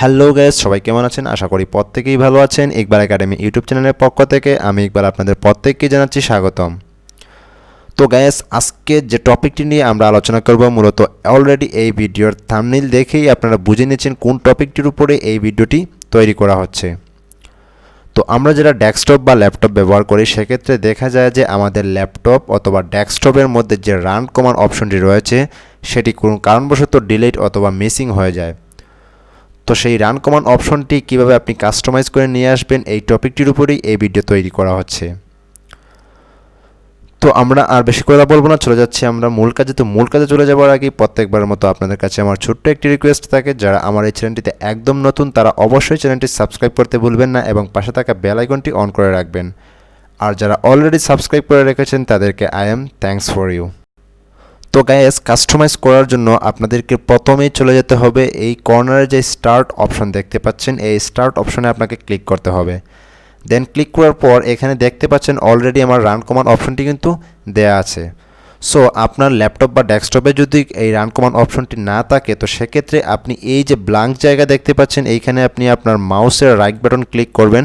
Hello guys, সবাই কেমন আছেন? আশা করি প্রত্যেকেই ভালো আছেন। ইকবাল একাডেমি ইউটিউব চ্যানেলের পক্ষ থেকে আমি ইকবাল আপনাদের প্রত্যেককে জানাচ্ছি স্বাগতম। তো গাইস, আজকে যে টপিকটি নিয়ে আমরা আলোচনা করব, মূলত অলরেডি এই ভিডিওর থাম্বনেইল দেখেই আপনারা বুঝে নিয়েছেন কোন টপিকটির উপরে এই ভিডিওটি তৈরি করা হচ্ছে। তো আমরা যারা ডেস্কটপ বা ল্যাপটপ ব্যবহার করি, সেক্ষেত্রে দেখা যায় যে আমাদের ল্যাপটপ অথবা ডেস্কটপের মধ্যে যে রান কমান্ড অপশনটি রয়েছে সেটি কোনো কারণবশত ডিলিট অথবা মিসিং হয়ে যায়। তো সেই রান কমান্ড অপশনটি কিভাবে আপনি কাস্টমাইজ করে নিয়ে আসবেন, এই টপিকটির উপরেই এই ভিডিও তৈরি করা হচ্ছে। তো আমরা আর বেশি কথা বলবো না, চলে যাচ্ছি আমরা মূল কাজে। তো মূল কাজে চলে যাওয়ার আগে প্রত্যেকবারের মতো আপনাদের কাছে আমার ছোট্ট একটি রিকোয়েস্ট থাকে, যারা আমার এই চ্যানেলটিতে একদম নতুন তারা অবশ্যই চ্যানেলটি সাবস্ক্রাইব করতে ভুলবেন না এবং পাশে থাকা বেল আইকনটি অন করে রাখবেন। আর যারা অলরেডি সাবস্ক্রাইব করে রেখেছেন তাদেরকে I am thanks for you. তো গাইস, কাস্টমাইজ করার জন্য আপনাদেরকে প্রথমেই চলে যেতে হবে এই কর্নারে যে স্টার্ট অপশন দেখতে পাচ্ছেন, এই স্টার্ট অপশনে আপনাকে ক্লিক করতে হবে। দেন ক্লিক করার পর এখানে দেখতে পাচ্ছেন অলরেডি আমার রান কমান্ড অপশনটি কিন্তু দেয়া আছে। সো আপনার ল্যাপটপ বা ডেস্কটপে যদি এই রান কমান্ড অপশনটি না থাকে, তো সেক্ষেত্রে আপনি এই যে ব্ল্যাঙ্ক জায়গা দেখতে পাচ্ছেন, এইখানে আপনি আপনার মাউসের রাইট বাটন ক্লিক করবেন।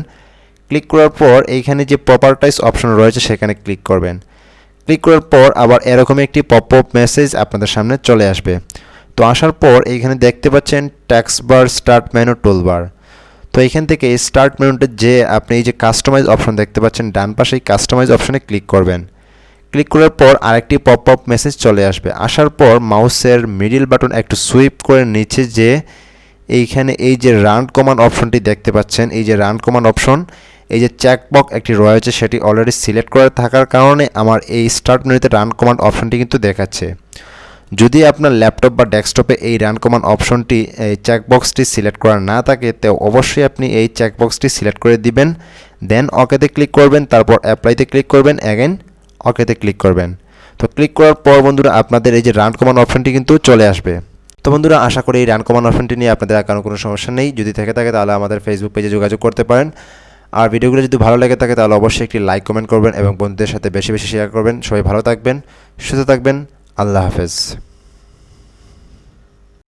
ক্লিক করার পর এইখানে যে প্রপার্টাইজ অপশন রয়েছে সেখানে ক্লিক করবেন। ক্লিক করার পর আবার এরকম একটি পপ আপ মেসেজ আপনাদের সামনে চলে আসবে। তো আসার পর এইখানে দেখতে পাচ্ছেন ট্যাক্স বার, স্টার্ট মেনু, টুলবার। তো এইখান থেকে এই স্টার্ট মেনুতে যে আপনি এই যে কাস্টমাইজ অপশন দেখতে পাচ্ছেন ডান পাশে, এই কাস্টমাইজ অপশনে ক্লিক করবেন। ক্লিক করার পর আরেকটি পপ আপ মেসেজ চলে আসবে। আসার পর মাউসের মিডল বাটন একটু সুইপ করে নিচে যে এইখানে এই যে রান কমান্ড অপশনটি দেখতে পাচ্ছেন, এই যে রান কমান্ড অপশন, এই যে চেকবক্স একটি রয়েছে সেটি অলরেডি সিলেক্ট করে থাকার কারণে আমার এই স্টার্ট মেনুতে রান কমান্ড অপশনটি কিন্তু দেখাচ্ছে। যদি আপনার ল্যাপটপ বা ডেস্কটপে এই রান কমান্ড অপশনটি, এই চেকবক্সটি সিলেক্ট করা না থাকে, তো অবশ্যই আপনি এই চেকবক্সটি সিলেক্ট করে দিবেন। দেন ওকেতে ক্লিক করবেন, তারপর অ্যাপ্লাইতে ক্লিক করবেন, অ্যাগেন ওকেতে ক্লিক করবেন। তো ক্লিক করার পর বন্ধুরা আপনাদের এই যে রান কমান্ড অপশনটি কিন্তু চলে আসবে। তো বন্ধুরা, আশা করি এই রান কমান্ড অপশনটি নিয়ে আপনাদের আর কোনো সমস্যা নেই। যদি থেকে থাকে তাহলে আমাদের ফেসবুক পেজে যোগাযোগ করতে পারেন। আর ভিডিওগুলো যদি ভালো লেগে থাকে তাহলে অবশ্যই একটি লাইক কমেন্ট করবেন এবং বন্ধুদের সাথে বেশি বেশি শেয়ার করবেন। সবাই ভালো থাকবেন, সুস্থ থাকবেন। আল্লাহ হাফেজ।